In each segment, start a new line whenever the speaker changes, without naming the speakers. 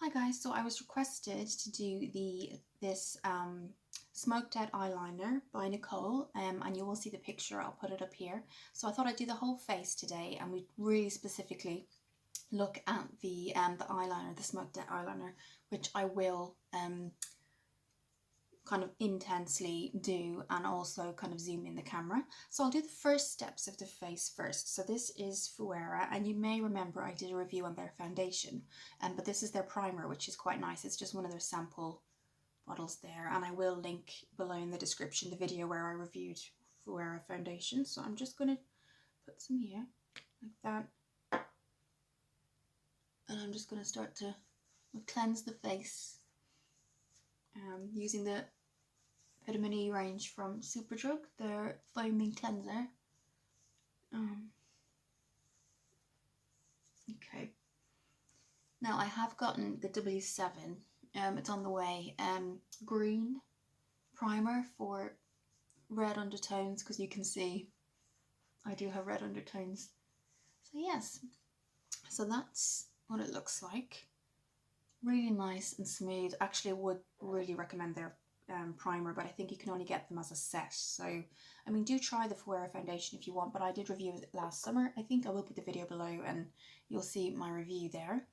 Hi guys, so I was requested to do this Smoked Out Eyeliner by Kohl, and you will see the picture, I'll put it up here. So I thought I'd do the whole face today, and we really specifically look at the eyeliner, the Smoked Out Eyeliner, which I will kind of intensely do, and also kind of zoom in the camera. So I'll do the first steps of the face first. So this is Fuera, and you may remember I did a review on their foundation, but this is their primer, which is quite nice. It's just one of their sample bottles there, and I will link below in the description the video where I reviewed Fuera foundation. So I'm just going to put some here like that, and I'm just going to start to cleanse the face using the Vitamin E range from Superdrug, their foaming cleanser. Okay. Now I have gotten the W7. It's on the way. Green primer for red undertones, because you can see I do have red undertones. So yes, so that's what it looks like. Really nice and smooth. Actually, I would really recommend their primer, but I think you can only get them as a set. So, I mean, do try the Fuera foundation if you want, but I did review it last summer. I think I will put the video below and you'll see my review there.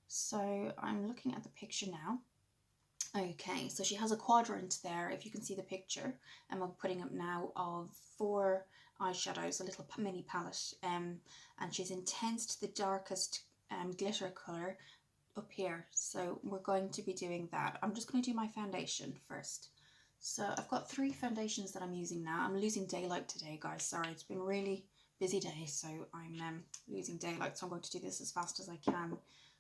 So I'm looking at the picture now. Okay, so she has a quadrant there, if you can see the picture, and I'm putting up now of 4 eyeshadows, a little mini palette, and she's intense to the darkest glitter colour up here. So we're going to be doing that. I'm just going to do my foundation first. So I've got 3 foundations that I'm using now. I'm losing daylight today, guys. Sorry, it's been a really busy day, so I'm losing daylight, so I'm going to do this as fast as I can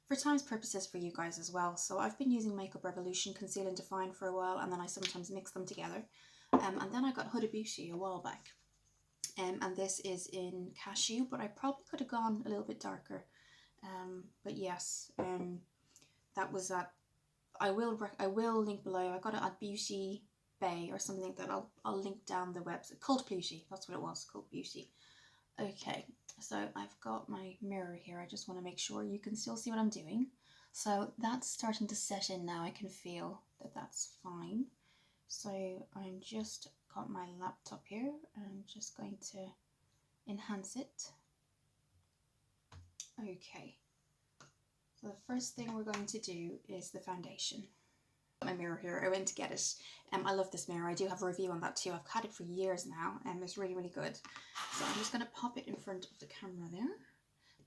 for time's purposes for you guys as well. So I've been using Makeup Revolution Conceal and Define for a while, and then I sometimes mix them together. And then I got Huda Beauty a while back, and this is in Cashew, but I probably could have gone a little bit darker. But yes, that was at, I will link below. I got it at Beauty Bay or something that I'll link down the website. Cult Beauty, that's what it was, Cult Beauty. Okay, so I've got my mirror here. I just want to make sure you can still see what I'm doing. So that's starting to set in now. I can feel that that's fine. So I'm just got my laptop here and I'm just going to enhance it. Okay, so the first thing we're going to do is the foundation. My mirror here, I went to get it. I love this mirror. I do have a review on that too. I've had it for years now, and it's really, really good. So I'm just going to pop it in front of the camera there.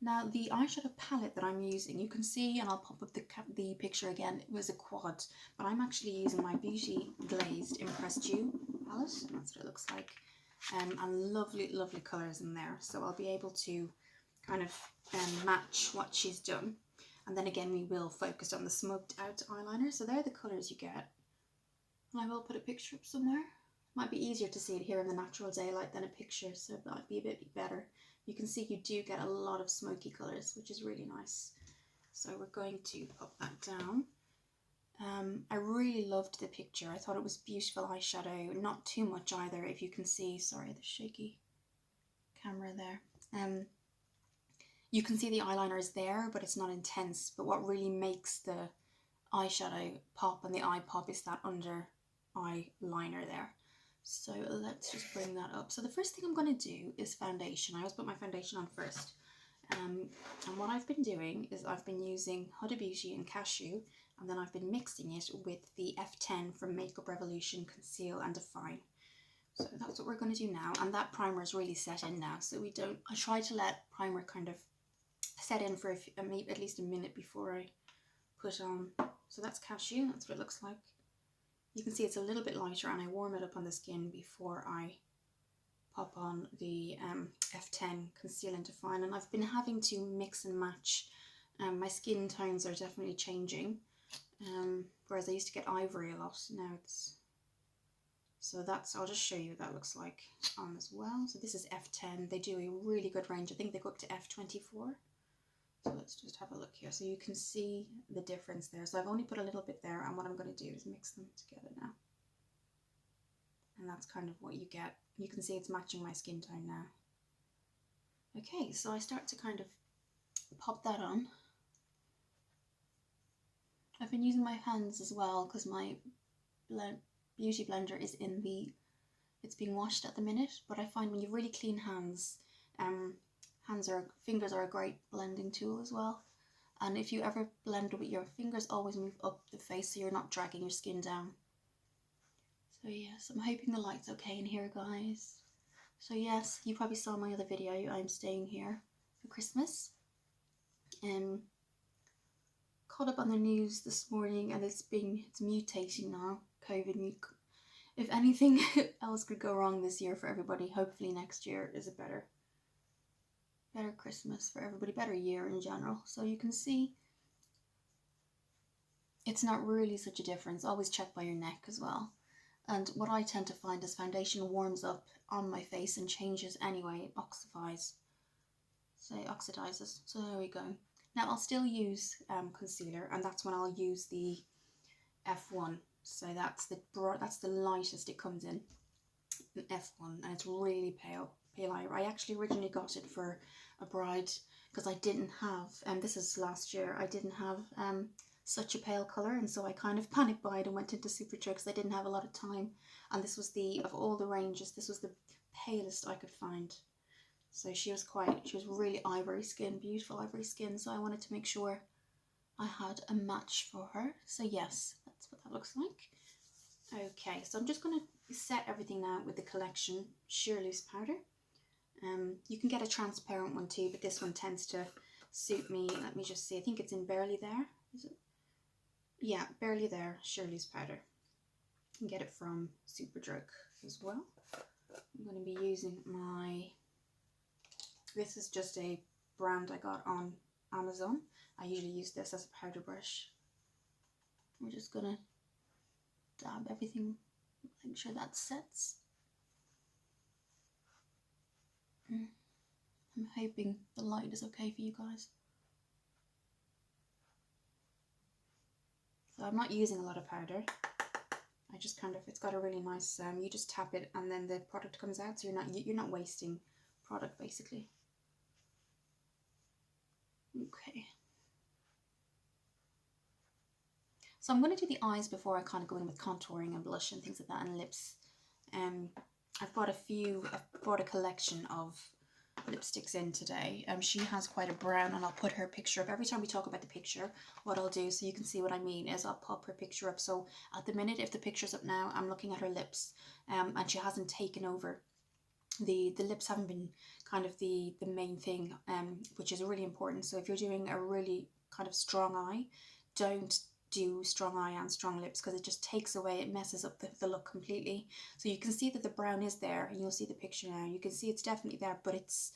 Now the eyeshadow palette that I'm using, you can see, and I'll pop up the picture again, it was a quad, but I'm actually using my Beauty Glazed Impressed You palette, and that's what it looks like. And lovely, lovely colours in there, so I'll be able to kind of match what she's done. And then again, we will focus on the Smoked Out Eyeliner. So they're the colours you get. And I will put a picture up somewhere. Might be easier to see it here in the natural daylight than a picture, so that might be a bit better. You can see you do get a lot of smoky colours, which is really nice. So we're going to pop that down. I really loved the picture. I thought it was beautiful eyeshadow. Not too much either, if you can see. Sorry, the shaky camera there. You can see the eyeliner is there, but it's not intense. But what really makes the eyeshadow pop and the eye pop is that under eyeliner there. So let's just bring that up. So the first thing I'm going to do is foundation. I always put my foundation on first. And what I've been doing is I've been using Huda Beauty and Cashew, and then I've been mixing it with the F10 from Makeup Revolution Conceal and Define. So that's what we're going to do now. And that primer is really set in now. So we don't, I try to let primer kind of set in for at least a minute before I put on. So that's Cashew, that's what it looks like. You can see it's a little bit lighter, and I warm it up on the skin before I pop on the F10 Conceal and Define. And I've been having to mix and match. My skin tones are definitely changing, whereas I used to get ivory a lot. Now it's, so that's, I'll just show you what that looks like on as well. So this is F10. They do a really good range. I think they go up to F24. So let's just have a look here. So you can see the difference there. So I've only put a little bit there, and what I'm going to do is mix them together now. And that's kind of what you get. You can see it's matching my skin tone now. Okay, so I start to kind of pop that on. I've been using my hands as well because my beauty blender is in the, it's being washed at the minute, but I find when you have really clean hands, fingers are a great blending tool as well. And if you ever blend with your fingers, always move up the face so you're not dragging your skin down. So yes, I'm hoping the light's okay in here, guys. So yes, you probably saw my other video, I'm staying here for Christmas. Caught up on the news this morning and it's mutating now, COVID. If anything else could go wrong this year for everybody, hopefully next year is a better Christmas for everybody, better year in general. So you can see it's not really such a difference. Always check by your neck as well. And what I tend to find is foundation warms up on my face and changes anyway, it oxidizes. So there we go. Now I'll still use concealer, and that's when I'll use the F1. So that's the lightest it comes in, an F1, and it's really pale eye. I actually originally got it for a bride because I didn't have, and this is last year, I didn't have such a pale colour, and so I kind of panic buyed and went into Superdrug because I didn't have a lot of time, and this was of all the ranges, this was the palest I could find. So she was really ivory skin, beautiful ivory skin, so I wanted to make sure I had a match for her. So yes, that's what that looks like. Okay, so I'm just going to set everything now with the Collection Sheer Loose powder. You can get a transparent one too, but this one tends to suit me. Let me just see, I think it's in Barely There, is it? Yeah, Barely There Sheer Loose powder. You can get it from Superdrug as well. I'm going to be using this is just a brand I got on Amazon. I usually use this as a powder brush. We're just gonna dab everything, make sure that sets. I'm hoping the light is okay for you guys. So I'm not using a lot of powder. I just it's got a really nice, you just tap it and then the product comes out, so you're not wasting product basically. Okay. So I'm going to do the eyes before I kind of go in with contouring and blush and things like that, and lips. I've bought a collection of lipsticks in today. She has quite a brown, and I'll put her picture up. Every time we talk about the picture, what I'll do, so you can see what I mean, is I'll pop her picture up. So at the minute, if the picture's up now, I'm looking at her lips, and she hasn't taken over. The lips haven't been kind of the main thing, which is really important. So if you're doing a really kind of strong eye, don't do strong eye and strong lips, because it just takes away, it messes up the look completely. So you can see that the brown is there, and you'll see the picture now. You can see it's definitely there, but it's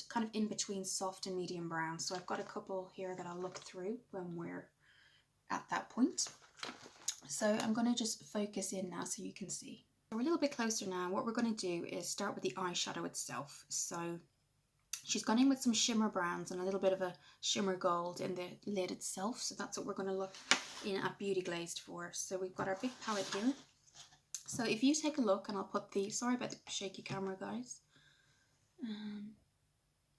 kind of in between soft and medium brown. So I've got a couple here that I'll look through when we're at that point. So I'm going to just focus in now so you can see. We're a little bit closer now. What we're going to do is start with the eyeshadow itself. So she's gone in with some shimmer browns and a little bit of a shimmer gold in the lid itself. So that's what we're going to look in at Beauty Glazed for. So we've got our big palette here. So if you take a look, and I'll put sorry about the shaky camera, guys.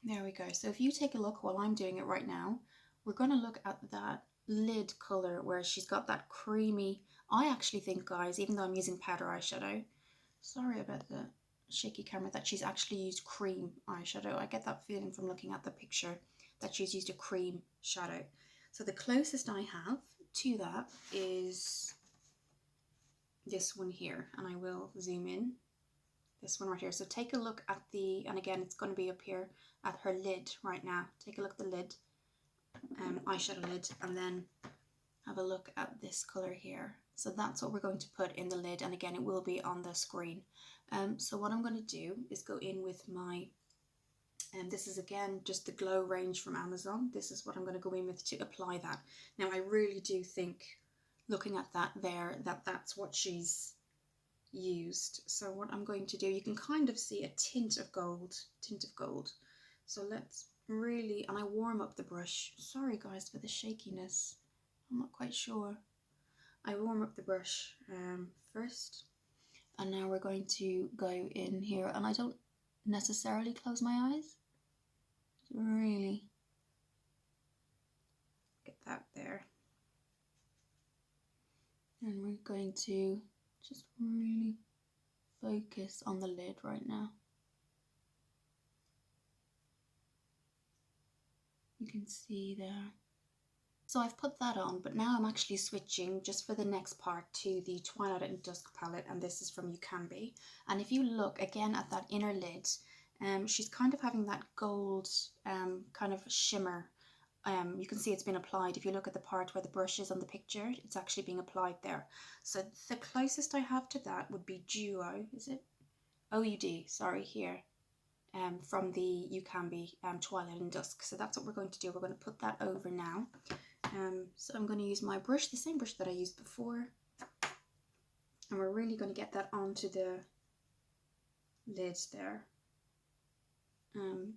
There we go. So if you take a look while I'm doing it right now, we're going to look at that lid colour where she's got that creamy, I actually think, guys, even though I'm using powder eyeshadow, sorry about the shaky camera, that she's actually used cream eyeshadow. I get that feeling from looking at the picture that she's used a cream shadow. So the closest I have to that is this one here, and I will zoom in, this one right here. So take a look at and again, it's going to be up here at her lid right now. Take a look at the lid, eyeshadow lid, and then have a look at this colour here. So that's what we're going to put in the lid, and again, it will be on the screen. So what I'm going to do is go in with my, this is again just the Glow range from Amazon. This is what I'm going to go in with to apply that. Now I really do think, looking at that there, that's what she's used. So what I'm going to do, you can kind of see a tint of gold. So let's really, and I warm up the brush. Sorry guys for the shakiness, I'm not quite sure. I warm up the brush first, and now we're going to go in here, and I don't necessarily close my eyes. Really get that there. And we're going to just really focus on the lid right now. You can see there. So I've put that on, but now I'm actually switching just for the next part to the Twilight and Dusk palette, and this is from You Can Be. And if you look again at that inner lid, she's kind of having that gold kind of shimmer. You can see it's been applied. If you look at the part where the brush is on the picture, it's actually being applied there. So the closest I have to that would be Duo, is it? OUD, sorry, here. From the You Can Be Twilight and Dusk. So that's what we're going to do. We're going to put that over now. So I'm going to use my brush, the same brush that I used before. And we're really going to get that onto the lids there. I'm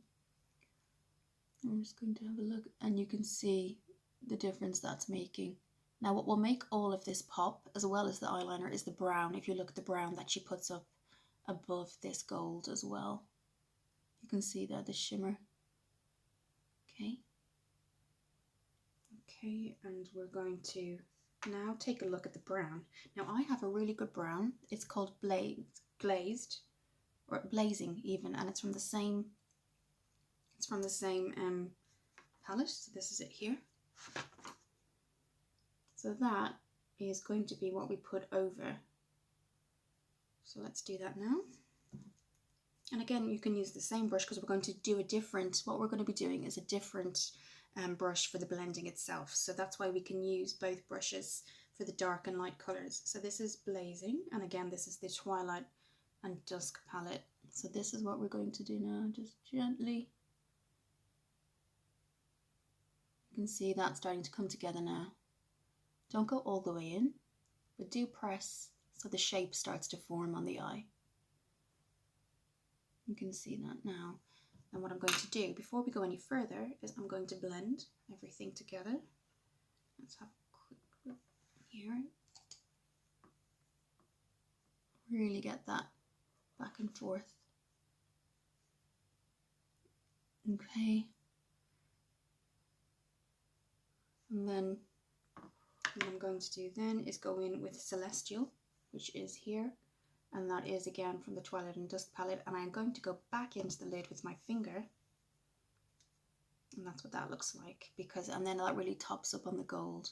just going to have a look, and you can see the difference that's making. Now what will make all of this pop, as well as the eyeliner, is the brown. If you look at the brown that she puts up above this gold as well. You can see there the shimmer. Okay. Okay, and we're going to now take a look at the brown. Now I have a really good brown. It's called Glazed, or Blazing even, and it's from the same palette. So this is it here. So that is going to be what we put over. So let's do that now. And again, you can use the same brush because we're going to do a different, what we're going to be doing is a different brush for the blending itself. So that's why we can use both brushes for the dark and light colors. So this is Blazing, and again, this is the Twilight and Dusk palette. So this is what we're going to do now, just gently. You can see that starting to come together now. Don't go all the way in, but do press so the shape starts to form on the eye. You can see that now. And what I'm going to do before we go any further is I'm going to blend everything together. Let's have a quick look here. Really get that back and forth. Okay. And then what I'm going to do then is go in with Celestial, which is here. And that is again from the Twilight and Dusk palette. And I'm going to go back into the lid with my finger. And that's what that looks like. And then that really tops up on the gold.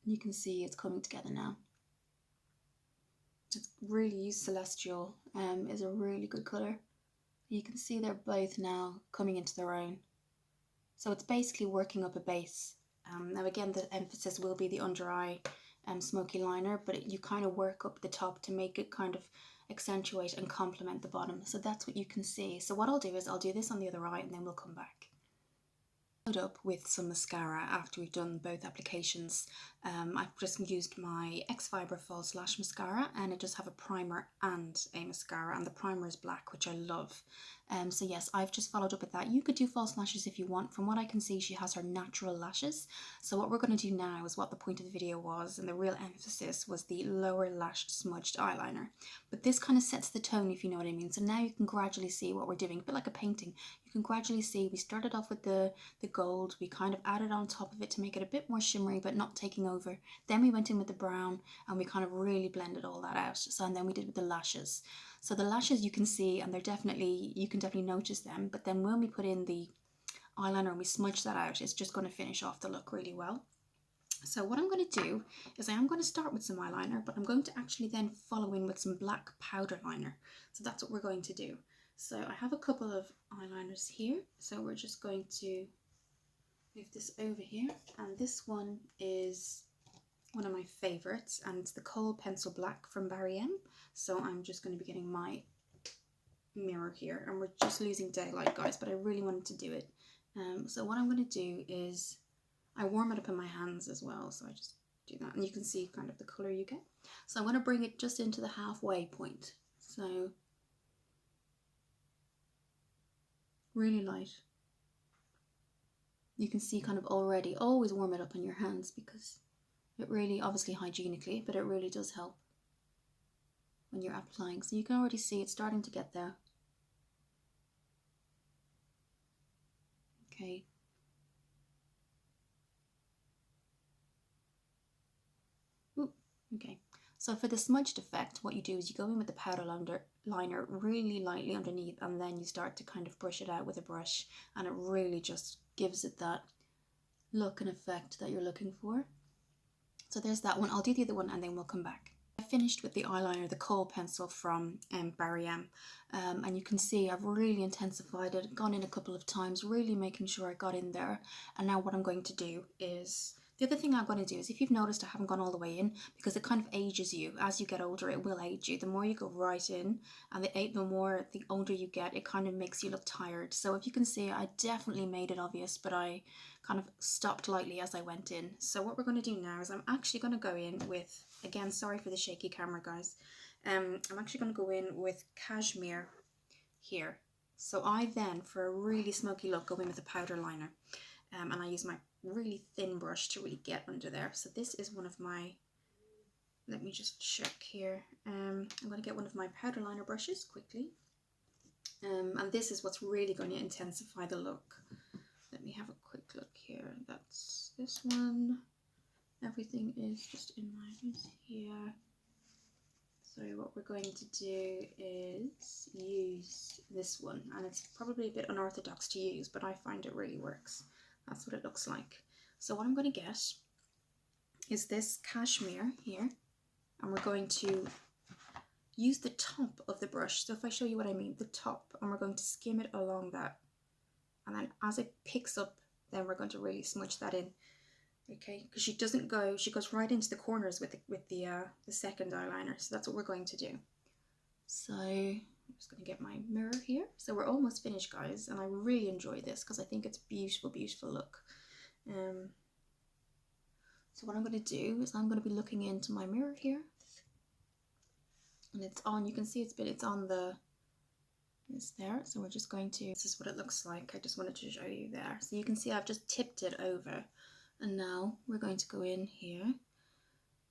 You can see it's coming together now. It's really Celestial is a really good colour. You can see they're both now coming into their own. So it's basically working up a base. Now again, the emphasis will be the under eye smoky liner, but you kind of work up the top to make it kind of accentuate and complement the bottom. So that's what you can see. So what I'll do is I'll do this on the other eye and then we'll come back. Up with some mascara after we've done both applications. I've just used my X Fiber False Lash Mascara, and it does have a primer and a mascara, and the primer is black, which I love. So yes, I've just followed up with that. You could do false lashes if you want. From what I can see, she has her natural lashes. So what we're going to do now is what the point of the video was, and the real emphasis was the lower lash smudged eyeliner. But this kind of sets the tone, if you know what I mean. So now you can gradually see what we're doing, a bit like a painting. You can gradually see we started off with the gold, we kind of added on top of it to make it a bit more shimmery but not taking over. Then we went in with the brown and we kind of really blended all that out. So and then we did with the lashes. So the lashes you can see, and you can definitely notice them, but then when we put in the eyeliner and we smudge that out, it's just going to finish off the look really well. So what I'm going to do is I am going to start with some eyeliner, but I'm going to actually then follow in with some black powder liner. So that's what we're going to do. So I have a couple of eyeliners here, so we're just going to move this over here, and this one is one of my favorites, and it's the Kohl Pencil Black from Barry M. So I'm just going to be getting my mirror here, and we're just losing daylight, guys, but I really wanted to do it. So what I'm going to do is I warm it up in my hands as well, so I just do that, and you can see kind of the colour you get. So I'm going to bring it just into the halfway point, so really light. You can see kind of already, always warm it up in your hands because it really, obviously hygienically, but it really does help when you're applying. So you can already see it's starting to get there. Okay. Okay, so for the smudged effect, what you do is you go in with the powder liner really lightly underneath, and then you start to kind of brush it out with a brush, and it really just gives it that look and effect that you're looking for. So there's that one. I'll do the other one and then we'll come back. I finished with the eyeliner, the Kohl pencil from Barry M. And you can see I've really intensified it, gone in a couple of times, really making sure I got in there. And now what I'm going to do is, the other thing I'm going to do is, if you've noticed I haven't gone all the way in, because it kind of ages you. As you get older, it will age you. The more you go right in, and the older you get, it kind of makes you look tired. So if you can see, I definitely made it obvious, but I kind of stopped lightly as I went in. So what we're going to do now is I'm actually going to go in with, again, sorry for the shaky camera, guys. I'm actually going to go in with cashmere here. So I then, for a really smoky look, go in with a powder liner. And I use my really thin brush to really get under there. So this is one of my, let me just check here. I'm going to get one of my powder liner brushes quickly. And this is what's really going to intensify the look. Let me have a quick look here. That's this one. Everything is just in line here. So what we're going to do is use this one, and it's probably a bit unorthodox to use, but I find it really works. That's what it looks like. So what I'm going to get is this cashmere here, and we're going to use the top of the brush. So if I show you what I mean, the top, and we're going to skim it along that. And then as it picks up, then we're going to really smudge that in. Okay, because she doesn't go, she goes right into the corners with the second eyeliner. So that's what we're going to do. So I'm just going to get my mirror here. So we're almost finished, guys, and I really enjoy this because I think it's a beautiful, beautiful look. So what I'm going to do is I'm going to be looking into my mirror here, and it's on. You can see it's on the. It's there. So we're just going to. This is what it looks like. I just wanted to show you there. So you can see I've just tipped it over. And now we're going to go in here,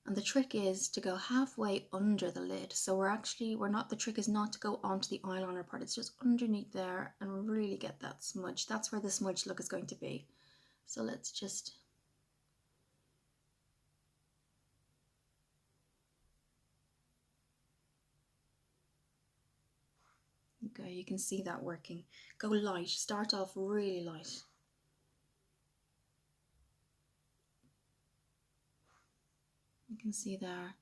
and the trick is to go halfway under the lid. So the trick is not to go onto the eyeliner part, it's just underneath there and really get that smudge. That's where the smudge look is going to be. So let's just, okay, you can see that working. Go light, start off really light. You can see there,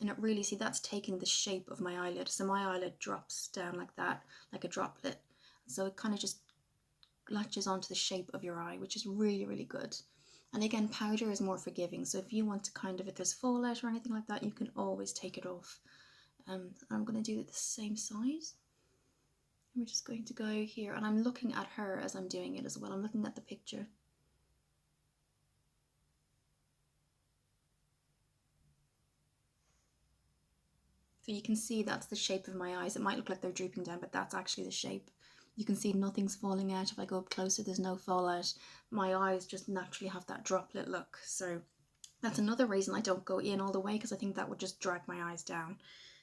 and it really, see, that's taking the shape of my eyelid. So my eyelid drops down like that, like a droplet. So it kind of just latches onto the shape of your eye, which is really, really good. And again, powder is more forgiving. So if you want to kind of, if there's fallout or anything like that, you can always take it off. I'm going to do it the same size. We're just going to go here, and I'm looking at her as I'm doing it as well. I'm looking at the picture. So you can see that's the shape of my eyes. It might look like they're drooping down, but that's actually the shape. You can see nothing's falling out. If I go up closer, there's no fallout. My eyes just naturally have that droplet look. So that's another reason I don't go in all the way, because I think that would just drag my eyes down.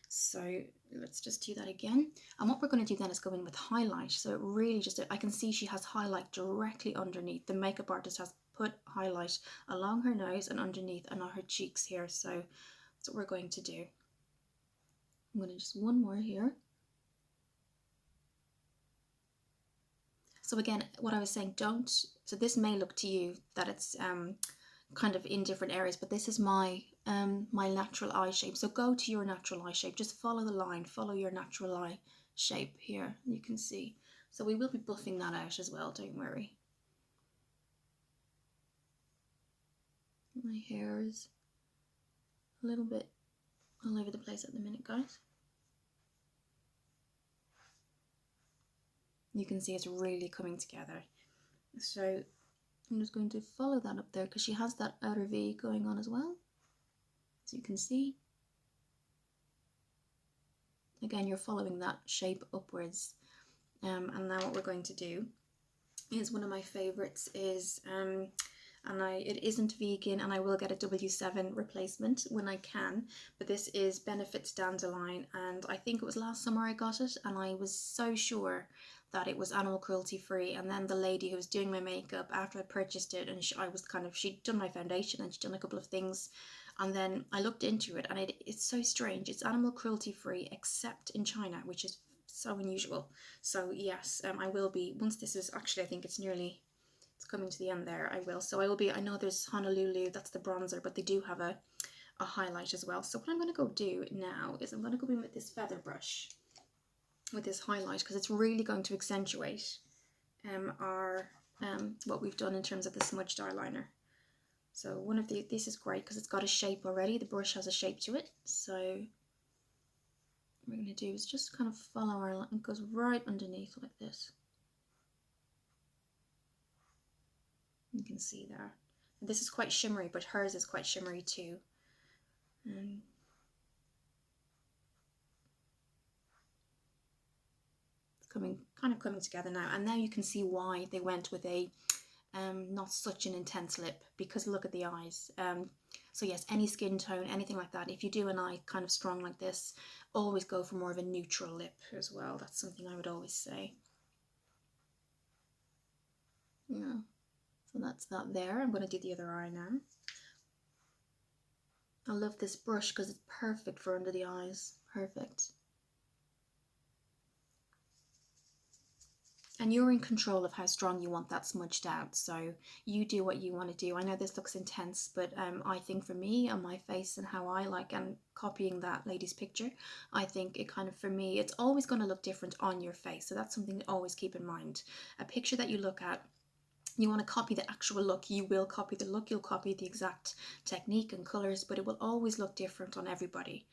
So let's just do that again. And what we're going to do then is go in with highlight. So it really just, I can see she has highlight directly underneath. The makeup artist has put highlight along her nose and underneath and on her cheeks here. So that's what we're going to do. I'm going to just one more here. So again, what I was saying, so this may look to you that it's kind of in different areas, but this is my my natural eye shape. So go to your natural eye shape, just follow the line, follow your natural eye shape here, you can see. So we will be buffing that out as well, don't worry. My hair is a little bit all over the place at the minute, guys. You can see it's really coming together. So I'm just going to follow that up there because she has that outer V going on as well. As you can see. Again, you're following that shape upwards. And now what we're going to do is, one of my favorites is, it isn't vegan, and I will get a W7 replacement when I can, but this is Benefits Dandelion, and I think it was last summer I got it, and I was so sure that it was animal cruelty free. And then the lady who was doing my makeup, after I purchased it, and she'd done my foundation and she'd done a couple of things, and then I looked into it, and it's so strange. It's animal cruelty free except in China, which is so unusual. So yes, I will be, once this is actually, I think it's coming to the end there, I will. So I will be, I know there's Honolulu, that's the bronzer, but they do have a highlight as well. So what I'm going to go do now is I'm going to go in with this feather brush with this highlight, because it's really going to accentuate our what we've done in terms of the smudged eyeliner. So this is great because it's got a shape already. The brush has a shape to it. So what we're going to do is just kind of follow our line. It goes right underneath like this. You can see there. And this is quite shimmery, but hers is quite shimmery too. It's kind of coming together now, and now you can see why they went with a not such an intense lip, because look at the eyes. So yes, any skin tone, anything like that, if you do an eye kind of strong like this, always go for more of a neutral lip as well. That's something I would always say. Yeah, so that's that there. I'm going to do the other eye now. I love this brush because it's perfect for under the eyes. Perfect. And you're in control of how strong you want that smudged out, so you do what you want to do. I know this looks intense, but I think for me, on my face and how I like, and copying that lady's picture, I think it kind of, for me, it's always going to look different on your face, so that's something to always keep in mind. A picture that you look at, you want to copy the actual look, you will copy the look, you'll copy the exact technique and colours, but it will always look different on everybody.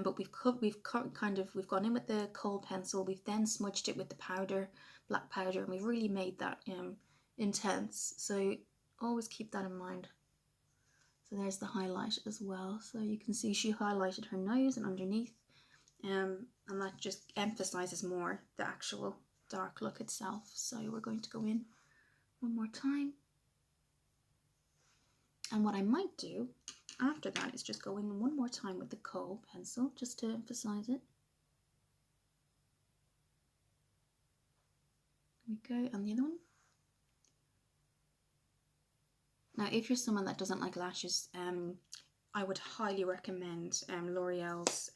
But we've gone in with the Kohl pencil, we've then smudged it with the powder, black powder, and we've really made that intense. So always keep that in mind. So there's the highlight as well. So you can see she highlighted her nose and underneath, and that just emphasises more the actual dark look itself. So we're going to go in one more time, and what I might do after that is just go in one more time with the Kohl pencil just to emphasize it. There we go, and the other one. Now if you're someone that doesn't like lashes, I would highly recommend L'Oreal's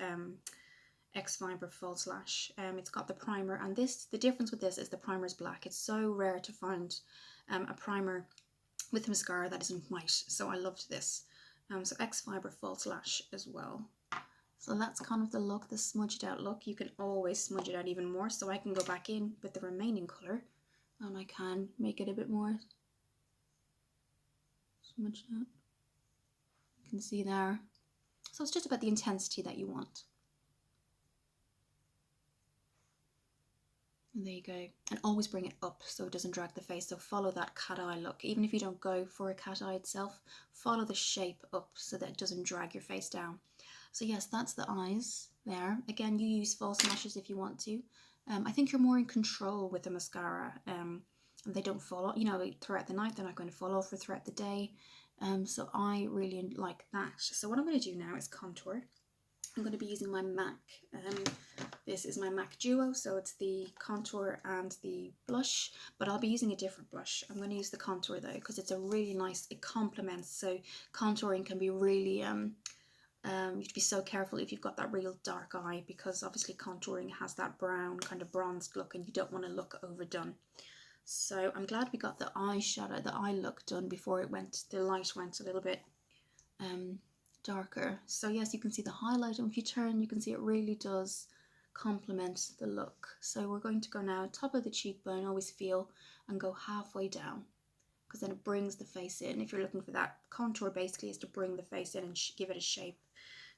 X Fiber False Lash. It's got the primer, and the difference with this is the primer is black. It's so rare to find a primer with mascara that isn't white, so I loved this. So X Fiber False Lash as well. So that's kind of the look, the smudged out look. You can always smudge it out even more, so I can go back in with the remaining colour and I can make it a bit more smudged out. You can see there. So it's just about the intensity that you want. And there you go. And always bring it up so it doesn't drag the face. So follow that cat eye look. Even if you don't go for a cat eye itself, follow the shape up so that it doesn't drag your face down. So yes, that's the eyes there. Again, you use false lashes if you want to. I think you're more in control with the mascara. And they don't fall off, you know, throughout the night. They're not going to fall off or throughout the day. So I really like that. So what I'm going to do now is contour. I'm going to be using my MAC. This is my MAC Duo, so it's the contour and the blush, but I'll be using a different blush. I'm going to use the contour though, because it's a really nice, it complements, so contouring can be really, you have to be so careful if you've got that real dark eye, because obviously contouring has that brown, kind of bronzed look, and you don't want to look overdone. So I'm glad we got the eyeshadow, the eye look done before the light went a little bit darker. So yes, you can see the highlight, and if you turn, you can see it really does complement the look. So we're going to go now top of the cheekbone, always feel, and go halfway down, because then it brings the face in. If you're looking for that contour, basically is to bring the face in and give it a shape.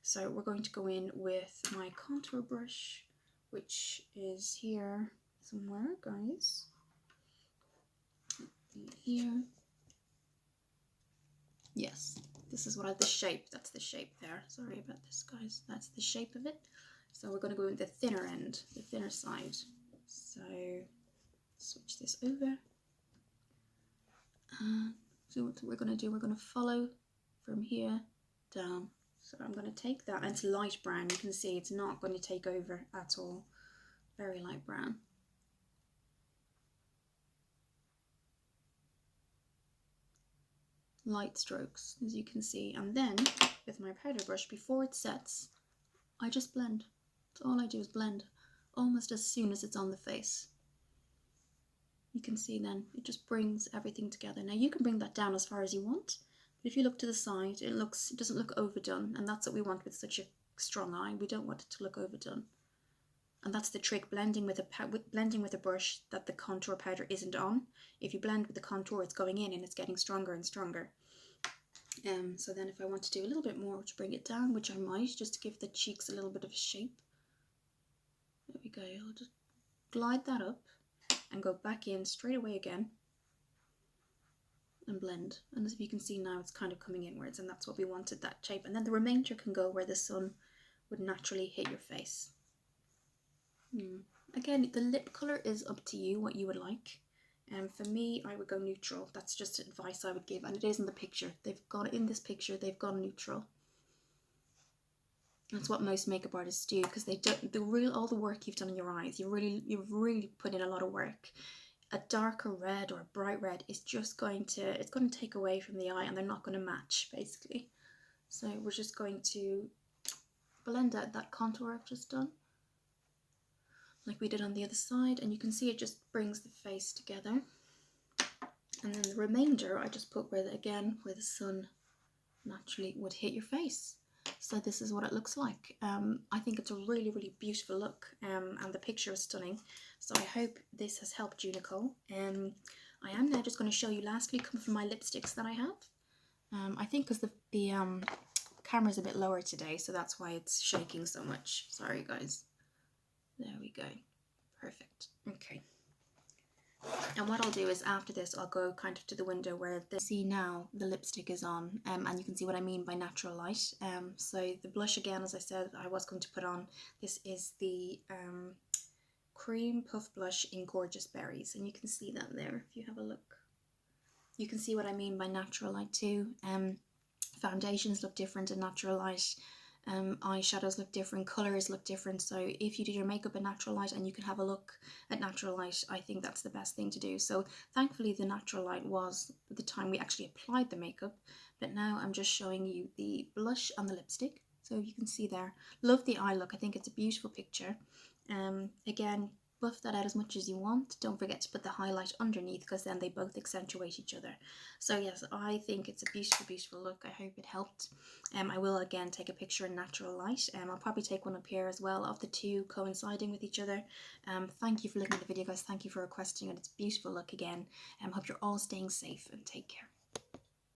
So we're going to go in with my contour brush, which is here somewhere, guys. Here. Yes, this is what the shape, that's the shape there. Sorry about this, guys. That's the shape of it. So we're going to go with the thinner end, the thinner side. So switch this over. So what we're going to do, we're going to follow from here down. So I'm going to take that, and it's light brown. You can see it's not going to take over at all. Very light brown. light strokes, as you can see. And then with my powder brush, before it sets, I just blend. So all I do is blend almost as soon as it's on the face. You can see then it just brings everything together. Now you can bring that down as far as you want, but if you look to the side, it doesn't look overdone, and that's what we want with such a strong eye. We don't want it to look overdone. And that's the trick, blending with a brush that the contour powder isn't on. If you blend with the contour, it's going in and it's getting stronger and stronger. So then if I want to do a little bit more to bring it down, which I might, just to give the cheeks a little bit of a shape. There we go. I'll just glide that up and go back in straight away again and blend. And as you can see now, it's kind of coming inwards, and that's what we wanted, that shape. And then the remainder can go where the sun would naturally hit your face. Again, the lip colour is up to you, what you would like. For me, I would go neutral. That's just advice I would give, and it is in the picture. In this picture, they've gone neutral. That's what most makeup artists do, because they don't. All the work you've done in your eyes, you've really put in a lot of work. A darker red or a bright red is just going to take away from the eye, and they're not going to match basically. So we're just going to blend out that contour I've just done, like we did on the other side, and you can see it just brings the face together. And then the remainder I just put where the sun naturally would hit your face. So this is what it looks like. I think it's a really, really beautiful look, and the picture is stunning. So I hope this has helped you, Nicole. I am now just going to show you lastly from my lipsticks that I have. I think because the camera's a bit lower today, so that's why it's shaking so much. Sorry guys. There we go. Perfect. Okay. And what I'll do is after this, I'll go kind of to the window where see now the lipstick is on, and you can see what I mean by natural light. So the blush, again, as I said, I was going to put on. This is the Cream Puff Blush in Gorgeous Berries, and you can see that there if you have a look. You can see what I mean by natural light too. Foundations look different in natural light. Eyeshadows look different, colours look different. So if you do your makeup in natural light and you can have a look at natural light, I think that's the best thing to do. So thankfully the natural light was at the time we actually applied the makeup, but now I'm just showing you the blush and the lipstick. So you can see there, love the eye look. I think it's a beautiful picture. Again, buff that out as much as you want. Don't forget to put the highlight underneath, because then they both accentuate each other. So yes, I think it's a beautiful, beautiful look. I hope it helped. I will again take a picture in natural light. I'll probably take one up here as well of the two coinciding with each other. Thank you for looking at the video, guys. Thank you for requesting it. It's a beautiful look again. Hope you're all staying safe, and take care.